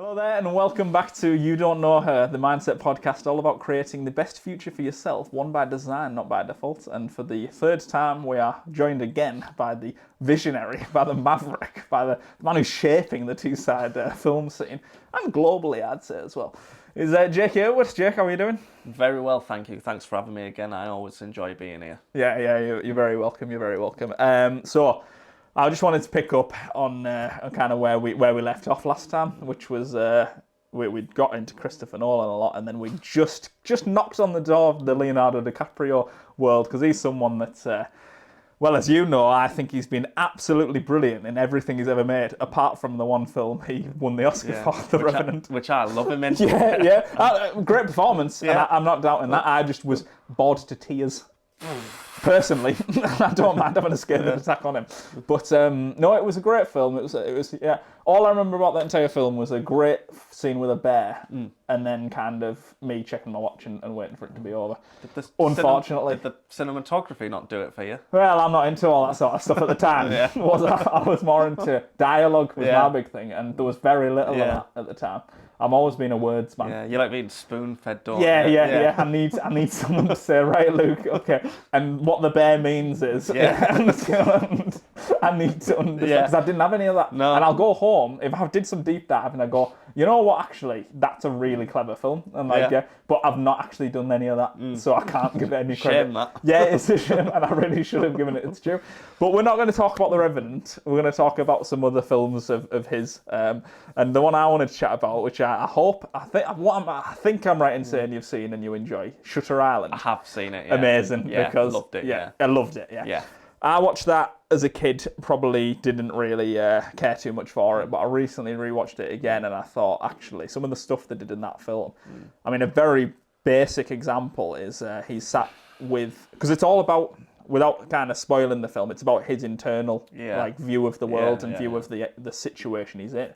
Hello there, and welcome back to You Don't Know Her, the Mindset podcast, all about creating the best future for yourself, one by design, not by default. And for the third time, we are joined again by the visionary, by the maverick, by the man who's shaping the two-side film scene, and globally, I'd say as well. Is Jake Yearwood. Jake, how are you doing? Very well, thank you. Thanks for having me again. I always enjoy being here. Yeah, you're very welcome. You're very welcome. So I just wanted to pick up on kind of where we left off last time, which was we got into Christopher Nolan a lot, and then we just knocked on the door of the Leonardo DiCaprio world, because he's someone that, well, as you know, I think he's been absolutely brilliant in everything he's ever made, apart from the one film he won the Oscar for, The Revenant. Which I love him in. Great performance, and I'm not doubting that. I just was bored to tears. Personally, I don't mind having a scared attack on him, but no, it was a great film. It was all I remember about that entire film was a great scene with a bear, and then kind of me checking my watch and waiting for it to be over. Unfortunately, did the cinematography not do it for you? Well, I'm not into all that sort of stuff at the time. I was more into dialogue was my big thing, and there was very little of that at the time. I'm always been a words man. Yeah, you like being spoon-fed, don't you? Yeah. I need someone to say, right, Luke, okay. And what the bear means is, and I need to understand, because I didn't have any of that. No. And I'll go home, if I did some deep dive, and I go, you know what, actually, that's a really clever film. And but I've not actually done any of that, so I can't give it any credit. Shame that. Yeah, it's a shame, and I really should have given it its due. But we're not going to talk about The Revenant. We're going to talk about some other films of his. And the one I wanted to chat about, which I think I'm right in saying you've seen and you enjoy, Shutter Island. I have seen it, yeah. Amazing, because loved it, I loved it, yeah. I watched that as a kid, probably didn't really care too much for it, but I recently rewatched it again, and I thought, actually, some of the stuff they did in that film, I mean, a very basic example is he's sat with, because it's all about, without kind of spoiling the film, it's about his internal view of the world and view of the situation he's in.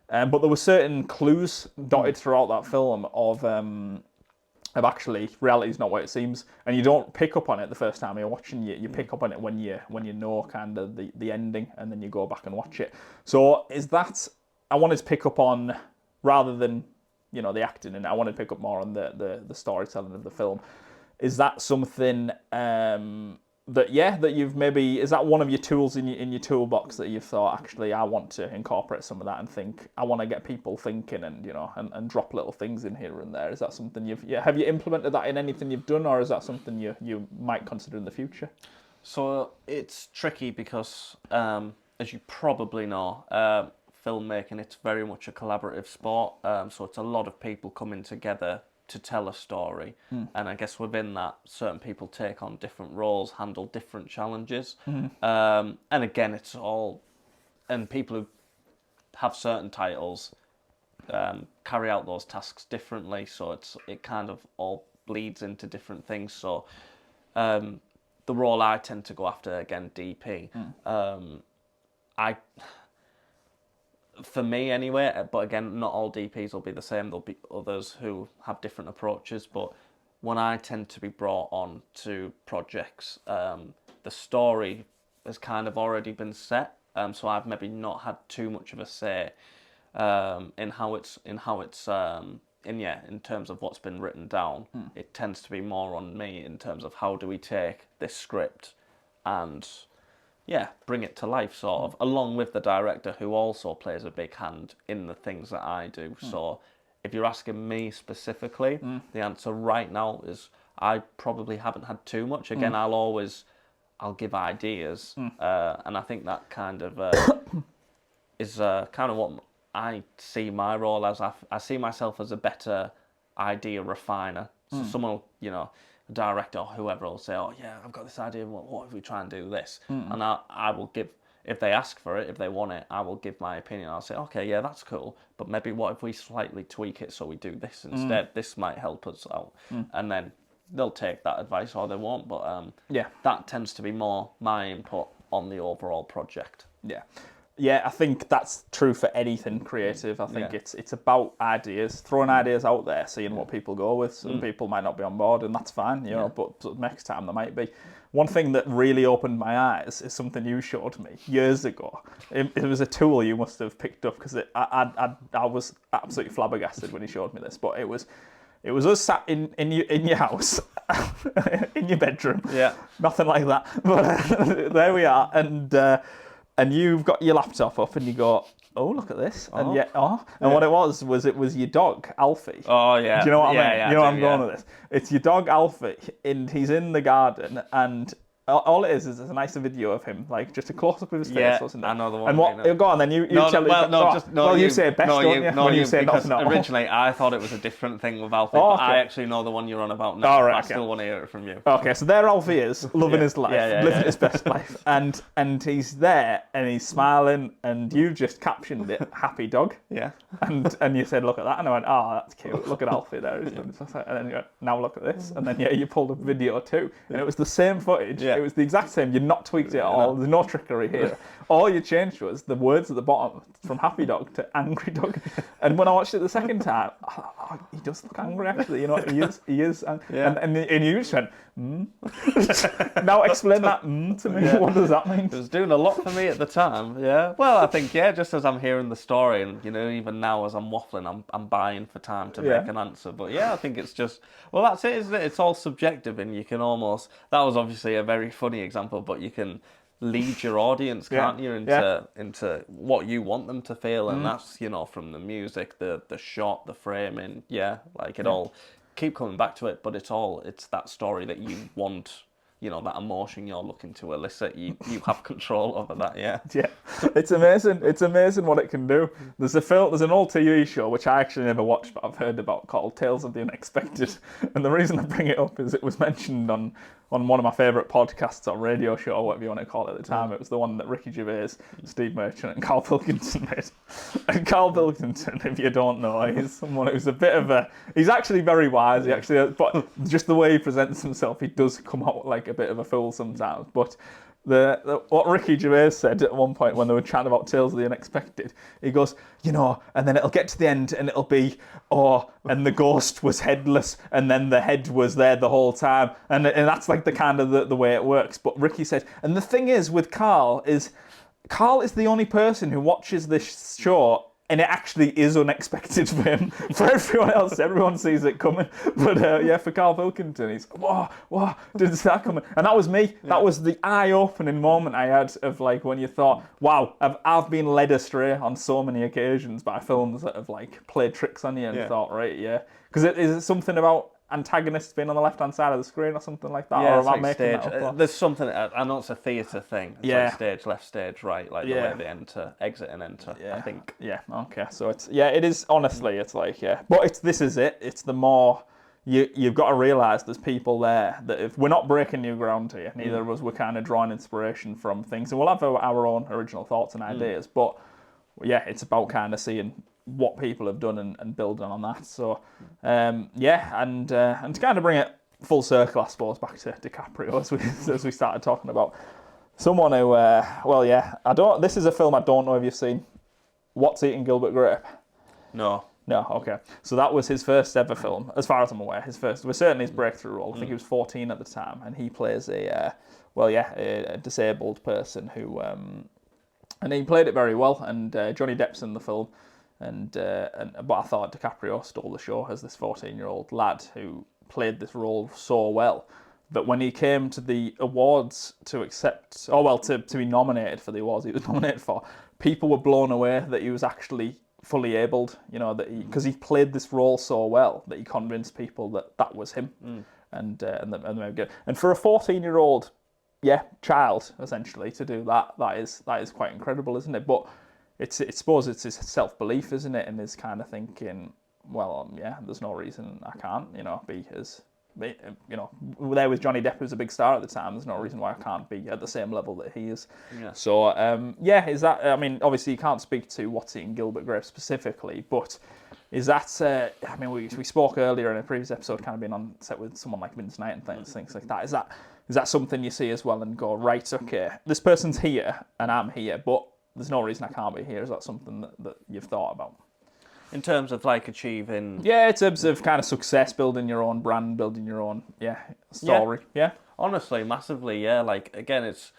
But there were certain clues dotted throughout that film of actually reality's not what it seems, and you don't pick up on it the first time you're watching it. You pick up on it when you know kind of the ending, and then you go back and watch it. So is that I wanted to pick up on, rather than the acting, and I wanted to pick up more on the storytelling of the film. Is that something that you've maybe, is that one of your tools in your toolbox that you've thought, actually I want to incorporate some of that and think, I want to get people thinking and and drop little things in here and there? Is that something have you implemented that in anything you've done, or is that something you might consider in the future? So it's tricky because as you probably know, filmmaking, it's very much a collaborative sport, so it's a lot of people coming together to tell a story, and I guess within that, certain people take on different roles, handle different challenges, and again, it's all, and people who have certain titles carry out those tasks differently, so it kind of all bleeds into different things. So the role I tend to go after, again, DP, for me anyway, but again, not all DPs will be the same. There'll be others who have different approaches, but when I tend to be brought on to projects, the story has kind of already been set, so I've maybe not had too much of a say in terms of what's been written down. It tends to be more on me in terms of how do we take this script and bring it to life, sort of, along with the director, who also plays a big hand in the things that I do. So if you're asking me specifically, the answer right now is I probably haven't had too much. Again, I'll give ideas, and I think that kind of is kind of what I see my role as. I see myself as a better idea refiner. So someone, a director or whoever will say, oh yeah, I've got this idea, what if we try and do this? And I will give, if they ask for it, if they want it, I will give my opinion. I'll say, okay, yeah, that's cool, but maybe what if we slightly tweak it so we do this instead? This might help us out. And then they'll take that advice or they won't, but that tends to be more my input on the overall project. Yeah, I think that's true for anything creative. I think it's about ideas, throwing ideas out there, seeing what people go with. Some people might not be on board, and that's fine, but next time they might be. one thing that really opened my eyes is something you showed me years ago. It was a tool you must have picked up, because I was absolutely flabbergasted when you showed me this. But it was us sat in your house, in your bedroom. Yeah. Nothing like that. But there we are, and you've got your laptop up, and you go, oh, look at this. And what it was your dog, Alfie. Oh, yeah. Do you know what I mean? Yeah, you know where I'm going with this? It's your dog, Alfie, and he's in the garden, and all it is a nice video of him, like just a close up of his face, wasn't it? I know the one. And what? Go on, then you tell it. You say best, don't you? When you say because nothing. Originally, I thought it was a different thing with Alfie, Oh, but I actually know the one you're on about now. All right, I still want to hear it from you. Okay, so there Alfie is, loving his life, living his best life, and he's there, and he's smiling, and you just captioned it, happy dog. Yeah. And you said, look at that, and I went, oh, that's cute. Look at Alfie there. And then you went, now look at this, and then you pulled up video too, and it was the same footage. Yeah. It was the exact same. You'd not tweaked it at all. There's no trickery here. All you changed was the words at the bottom from happy dog to angry dog. And when I watched it the second time, he does look angry actually. You know, he is. And you just went, Now explain that to me. Yeah. What does that mean? It was doing a lot for me at the time. Yeah. Well, I think just as I'm hearing the story, and even now as I'm waffling, I'm buying for time to make an answer. But I think it's just that's it, isn't it? It's all subjective, and you can almost. That was obviously a very funny example, but you can lead your audience, can't you, into what you want them to feel, and that's from the music, the shot, the framing, like it all. Keep coming back to it, but it's that story that you want, that emotion you're looking to elicit. You have control over that, yeah. It's amazing. It's amazing what it can do. There's an old TV show which I actually never watched, but I've heard about, called Tales of the Unexpected. And the reason I bring it up is it was mentioned on one of my favourite podcasts or radio show, or whatever you want to call it at the time. It was the one that Ricky Gervais, Steve Merchant and Carl Pilkington made. And Carl Pilkington, if you don't know, he's someone who's a bit of he's actually very wise, but just the way he presents himself, he does come out like a bit of a fool sometimes. But what Ricky Gervais said at one point when they were chatting about Tales of the Unexpected, he goes, and then it'll get to the end and it'll be, and the ghost was headless and then the head was there the whole time. And that's like the kind of the way it works. But Ricky said, and the thing is with Carl is the only person who watches this show and it actually is unexpected for him. For everyone else, everyone sees it coming. But for Carl Pilkington, he's, whoa, did that come? And that was me. Yeah. That was the eye-opening moment I had of like when you thought, wow, I've been led astray on so many occasions by films that have like played tricks on you and thought, right, because is it something about antagonists being on the left-hand side of the screen or something like that? Yeah, or it's like making stage. There's something, I know it's a theatre thing. It's like stage left, stage right, like the way they exit and enter, I think. Yeah, okay. So it is, honestly, it's like, But this is it. It's the more, you've got to realise there's people there that if we're not breaking new ground here, neither of us, we're kind of drawing inspiration from things. And we'll have our own original thoughts and ideas, but it's about kind of seeing what people have done and building on that. So, and to kind of bring it full circle, I suppose, back to DiCaprio as we started talking about someone who, this is a film I don't know if you've seen. What's Eating Gilbert Grape? No, okay. So that was his first ever film, as far as I'm aware. It was certainly his breakthrough role. I think he was 14 at the time, and he plays a disabled person who, and he played it very well. And Johnny Depp's in the film. But I thought DiCaprio stole the show as this 14-year-old lad who played this role so well that when he came to the awards to be nominated for the awards he was nominated for, people were blown away that he was actually fully abled, because he played this role so well that he convinced people that was him. And for a 14-year-old child essentially to do that is quite incredible, isn't it? But I suppose it's his self-belief, isn't it? And his kind of thinking, there's no reason I can't, be as, there with Johnny Depp, who's a big star at the time, there's no reason why I can't be at the same level that he is. Yeah. So, is that, obviously you can't speak to What's Eating Gilbert Grape specifically, but is that, we spoke earlier in a previous episode, kind of being on set with someone like Vince Knight and things like that. Is that something you see as well and go, right, okay, this person's here and I'm here, but there's no reason I can't be here? Is that something that you've thought about? In terms of like achieving... Yeah, in terms of kind of success, building your own brand, building your own, story. Yeah. Honestly, massively, yeah. Like again, it's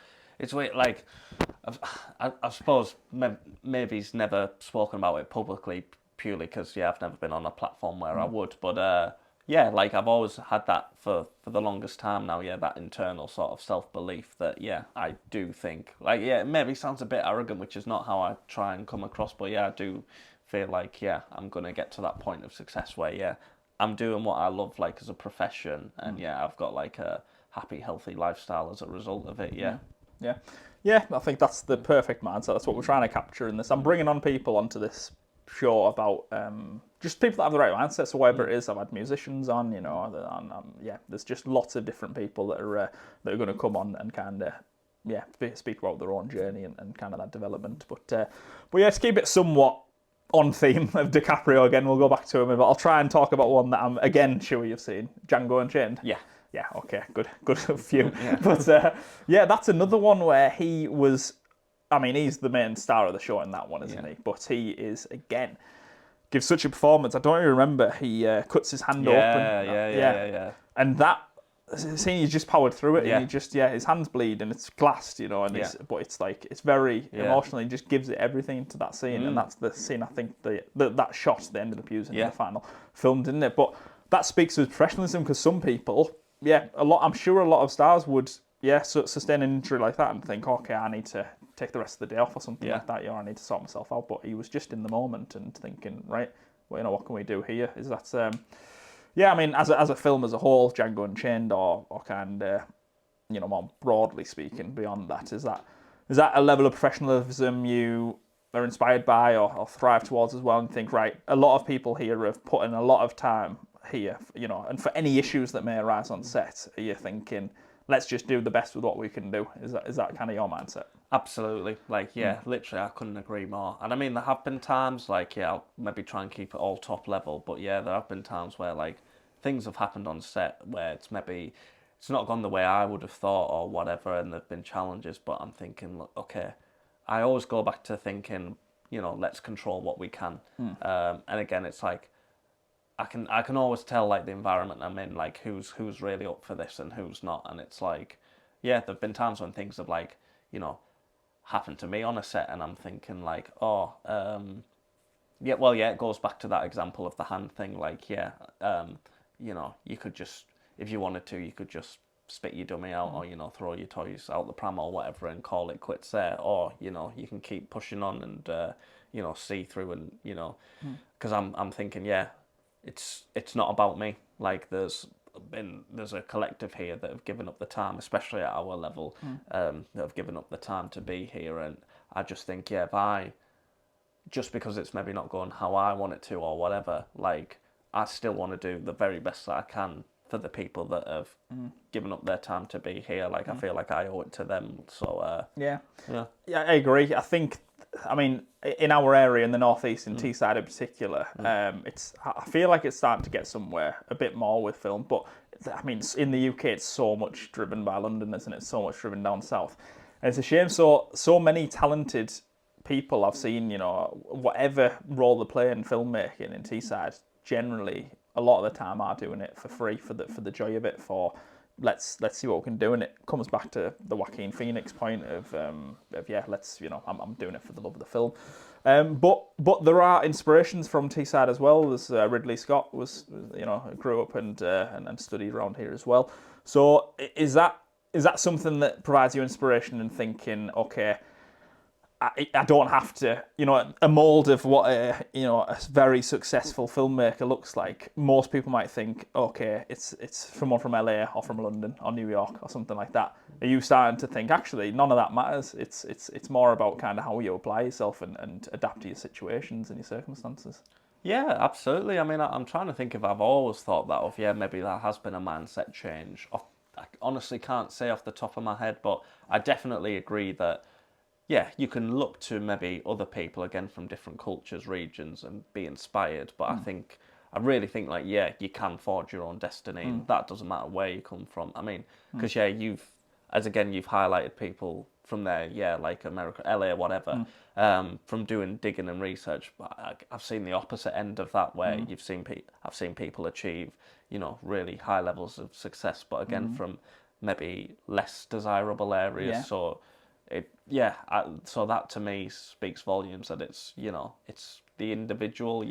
weird. Like I suppose maybe he's never spoken about it publicly purely because yeah, I've never been on a platform where I would. But yeah, like I've always had that for the longest time now. Yeah, that internal sort of self belief that yeah, I do think like yeah, it maybe sounds a bit arrogant, which is not how I try and come across. But yeah, I do feel like yeah, I'm gonna get to that point of success where yeah, I'm doing what I love like as a profession, and yeah, I've got like a happy, healthy lifestyle as a result of it. Yeah. Yeah. Yeah, I think that's the perfect mindset. That's what we're trying to capture in this. I'm bringing on people onto this show about just people that have the right mindset. So whatever it is, I've had musicians on, you know, yeah, there's just lots of different people that are going to come on and kind of yeah speak about their own journey and kind of that development. But yeah, to keep it somewhat on theme of DiCaprio again, we'll go back to him, but I'll try and talk about one that I'm again sure you've seen, Django Unchained. Yeah. Yeah, okay, good few. Yeah. But yeah, that's another one where he was. I mean, he's the main star of the show in that one, isn't he? But he is again gives such a performance. I don't even remember he cuts his hand open. Yeah. And that scene, he just powered through it, Yeah. and he just his hands bleed, and it's glassed, you know, and but it's like it's very emotional. He just gives it everything to that scene, and that's the scene I think that shot they ended up using in the final film, didn't it? But that speaks to his professionalism because some people. Yeah, I'm sure a lot of stars would, sustain an injury like that and think, okay, I need to take the rest of the day off or something like that. I need to sort myself out. But he was just in the moment and thinking, right, well, what can we do here? Is that, I mean, as a film as a whole, Django Unchained, or kind of, more broadly speaking, beyond that, is that a level of professionalism you are inspired by or thrive towards as well, and think, right, a lot of people here have put in a lot of time here, and for any issues that may arise on set, are you thinking, let's just do the best with what we can do? Is that kind of your mindset? Absolutely. Like, yeah, literally, I couldn't agree more. And I mean, there have been times, like, yeah, I'll maybe try and keep it all top level, but yeah, there have been times where, like, things have happened on set where it's not gone the way I would have thought or whatever, and there've been challenges, but I'm thinking, look, okay, I always go back to thinking, let's control what we can. And again, it's like, I can always tell like the environment I'm in, like who's really up for this and who's not, and it's like, yeah, there've been times when things have like, happened to me on a set, and I'm thinking like, it goes back to that example of the hand thing, like, you could just, if you wanted to, you could just spit your dummy out, or throw your toys out the pram or whatever and call it quits there, or you can keep pushing on and see through, and because I'm thinking, yeah, it's not about me. Like there's a collective here that have given up the time, especially at our level, that have given up the time to be here, and I just think, yeah, if I, just because it's maybe not going how I want it to or whatever, like I still want to do the very best that I can for the people that have given up their time to be here. Like I feel like I owe it to them. So yeah, I agree. I mean, in our area in the northeast, in Teesside in particular, I feel like it's starting to get somewhere a bit more with film. But I mean, in the UK, it's so much driven by London, isn't it? So much driven down south, and it's a shame. So many talented people I've seen, whatever role they play in filmmaking in Teesside, generally a lot of the time are doing it for free, for the joy of it, for let's see what we can do. And it comes back to the Joaquin Phoenix point of let's, I'm doing it for the love of the film. But there are inspirations from Teesside as well. There's Ridley Scott grew up and studied around here as well. So is that something that provides you inspiration in thinking, okay, I don't have to, a mold of what a very successful filmmaker looks like. Most people might think, okay, it's someone from LA or from London or New York or something like that. Are you starting to think, actually, none of that matters? It's more about kind of how you apply yourself and adapt to your situations and your circumstances. yeah, absolutely. I mean, I'm trying to think if I've always thought that of, yeah, maybe that has been a mindset change. I honestly can't say off the top of my head, but I definitely agree that, yeah, you can look to maybe other people, again, from different cultures, regions, and be inspired. But I really think, like, yeah, you can forge your own destiny. And that doesn't matter where you come from. I mean, because, yeah, you've highlighted people from there, yeah, like America, LA, whatever, from doing digging and research. But I've seen the opposite end of that, where I've seen people achieve, really high levels of success. But again, from maybe less desirable areas. Yeah. So so that to me speaks volumes that it's it's the individual.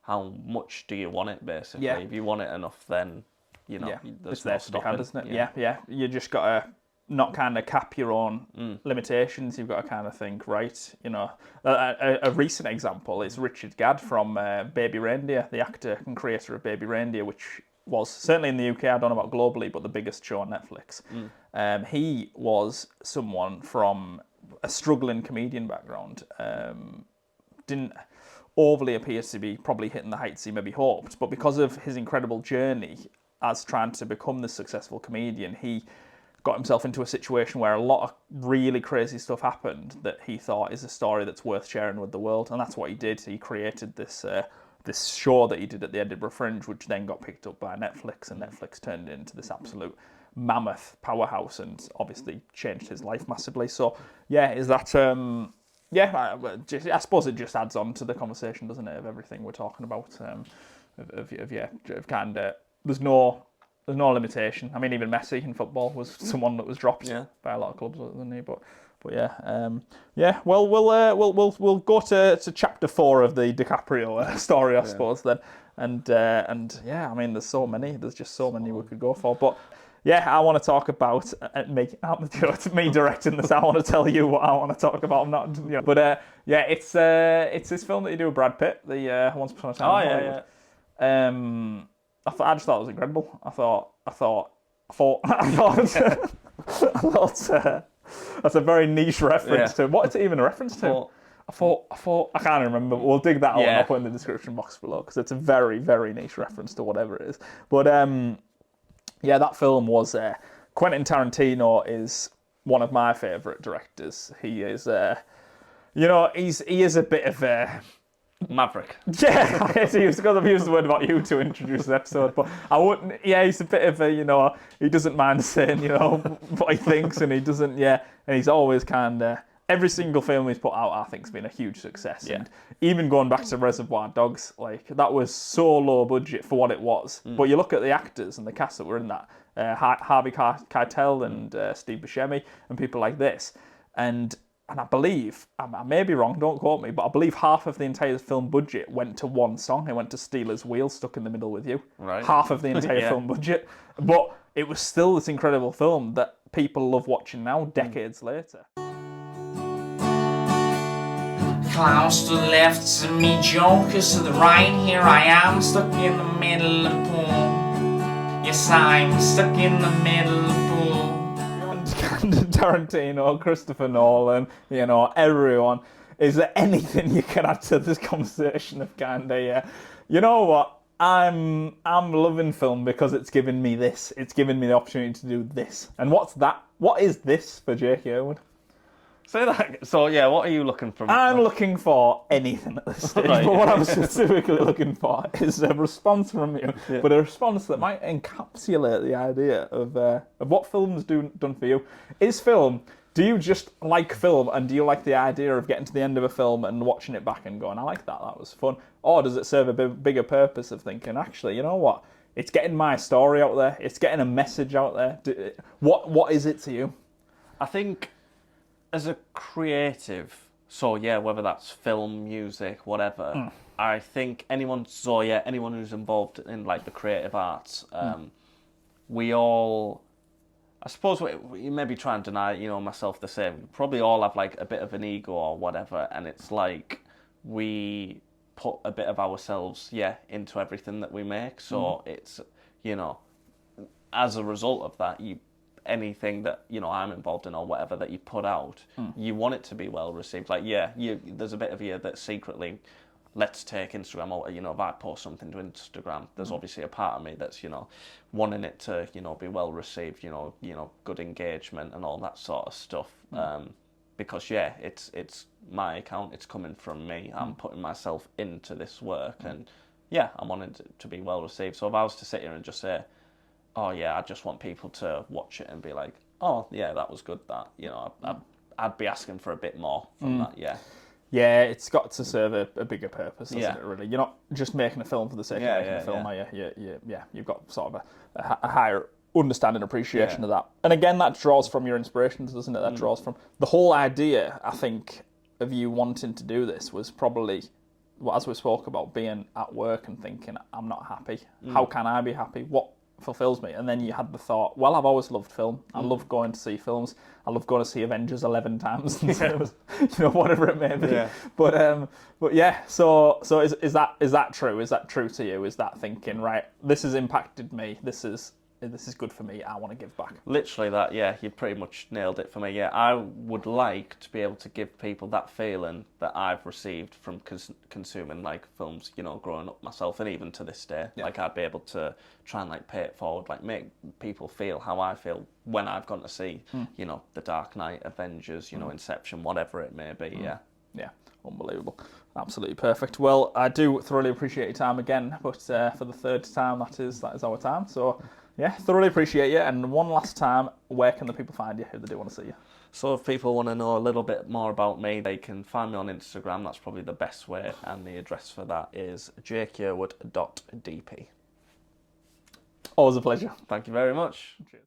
How much do you want it basically? Yeah. If you want it enough, then Yeah, there's it's no there to be had, stopping. isn't it? Yeah. You just got to not kind of cap your own limitations. You've got to kind of think, right, a recent example is Richard Gadd from Baby Reindeer, the actor and creator of Baby Reindeer, which was, certainly in the UK, I don't know about globally, but the biggest show on Netflix. He was someone from a struggling comedian background, didn't overly appear to be probably hitting the heights he maybe hoped, but because of his incredible journey as trying to become this successful comedian, he got himself into a situation where a lot of really crazy stuff happened that he thought is a story that's worth sharing with the world, and that's what he did. He created this this show that he did at the Edinburgh Fringe, which then got picked up by Netflix, and Netflix turned it into this absolute mammoth powerhouse and obviously changed his life massively. So yeah, is that I suppose it just adds on to the conversation, doesn't it, of everything we're talking about. Of kind of there's no limitation. I mean, even Messi in football was someone that was dropped by a lot of clubs, wasn't he? But yeah. Well, we'll go to chapter 4 of the DiCaprio story, I suppose then, and yeah, I mean, there's so many. There's just so many we could go for, but. Yeah, I want to talk about it's me directing this. I want to tell you what I want to talk about. But it's this film that you do with Brad Pitt, the Once Upon a Time. Oh yeah. I just thought it was incredible. I thought that's a very niche reference to. What is it even a reference to? I thought I can't remember. We'll dig that out and I'll put in the description box below because it's a very, very niche reference to whatever it is. But yeah, that film was Quentin Tarantino is one of my favourite directors. He is, he is a bit of a maverick. Yeah, I've used the word about you to introduce the episode, but I wouldn't. Yeah, he's a bit of a, he doesn't mind saying, what he thinks, and he doesn't. Yeah, and he's always kind of. Every single film he's put out, I think, has been a huge success. Yeah. And even going back to Reservoir Dogs, like that was so low budget for what it was. But you look at the actors and the cast that were in that, Harvey Keitel and Steve Buscemi and people like this, and I believe, I may be wrong, don't quote me, but I believe half of the entire film budget went to one song. It went to Steelers Wheel, Stuck in the Middle with You. Right. Half of the entire film budget, but it was still this incredible film that people love watching now, decades later. Clowns to the left, and me jokers to the right. Here I am, stuck in the middle of the pool. Yes, I'm stuck in the middle of the pool. Tarantino, Christopher Nolan, everyone. Is there anything you can add to this conversation of kind of, you know what? I'm loving film because it's given me this. It's given me the opportunity to do this. And what's that? What is this for Jake Yearwood? Say that. So yeah, what are you looking for? I'm looking for anything at this stage, but what I'm specifically looking for is a response from you, but a response that might encapsulate the idea of what film's done for you. Do you just like film, and do you like the idea of getting to the end of a film and watching it back and going, I like that was fun? Or does it serve a bigger purpose of thinking, actually, you know what? It's getting my story out there. It's getting a message out there. What is it to you? I think as a creative, so yeah, whether that's film, music, whatever, I think anyone who's involved in like the creative arts, we all, I suppose you maybe try and deny, myself the same. Probably all have like a bit of an ego or whatever, and it's like we put a bit of ourselves, into everything that we make. So it's, as a result of that, anything that I'm involved in or whatever that you put out, you want it to be well received. Like there's a bit of you that secretly, let's take Instagram, or if I post something to Instagram, there's obviously a part of me that's wanting it to be well received, good engagement and all that sort of stuff. Because it's my account, it's coming from me. I'm putting myself into this work, and I want it to be well received. So if I was to sit here and just say, oh yeah, I just want people to watch it and be like, oh yeah, that was good. That I'd be asking for a bit more from that. Yeah, it's got to serve a bigger purpose, doesn't it? Really, you're not just making a film for the sake of making a film, are you? Yeah, you've got sort of a higher understand and appreciation of that. And again, that draws from your inspirations, doesn't it? That draws from the whole idea, I think, of you wanting to do this was probably, well, as we spoke about, being at work and thinking, I'm not happy. How can I be happy? What fulfills me? And then you had the thought, well, I've always loved film. I love going to see films. I love going to see Avengers 11 times. Whatever it may be. Yeah. But yeah, so is that true? Is that true to you? Is that thinking, right, this has impacted me. This is good for me. I want to give back. Literally that, yeah. You pretty much nailed it for me. Yeah, I would like to be able to give people that feeling that I've received from consuming like films, growing up myself, and even to this day. Yeah. Like I'd be able to try and like pay it forward, like make people feel how I feel when I've gone to see, The Dark Knight, Avengers, Inception, whatever it may be. Yeah. Yeah. Unbelievable. Absolutely perfect. Well, I do thoroughly appreciate your time again, but for the third time, that is our time. So, yeah, thoroughly appreciate you. And one last time, where can the people find you if they do want to see you? So if people want to know a little bit more about me, they can find me on Instagram. That's probably the best way. And the address for that is jakeyearwood.dp. Always a pleasure. Thank you very much. Cheers.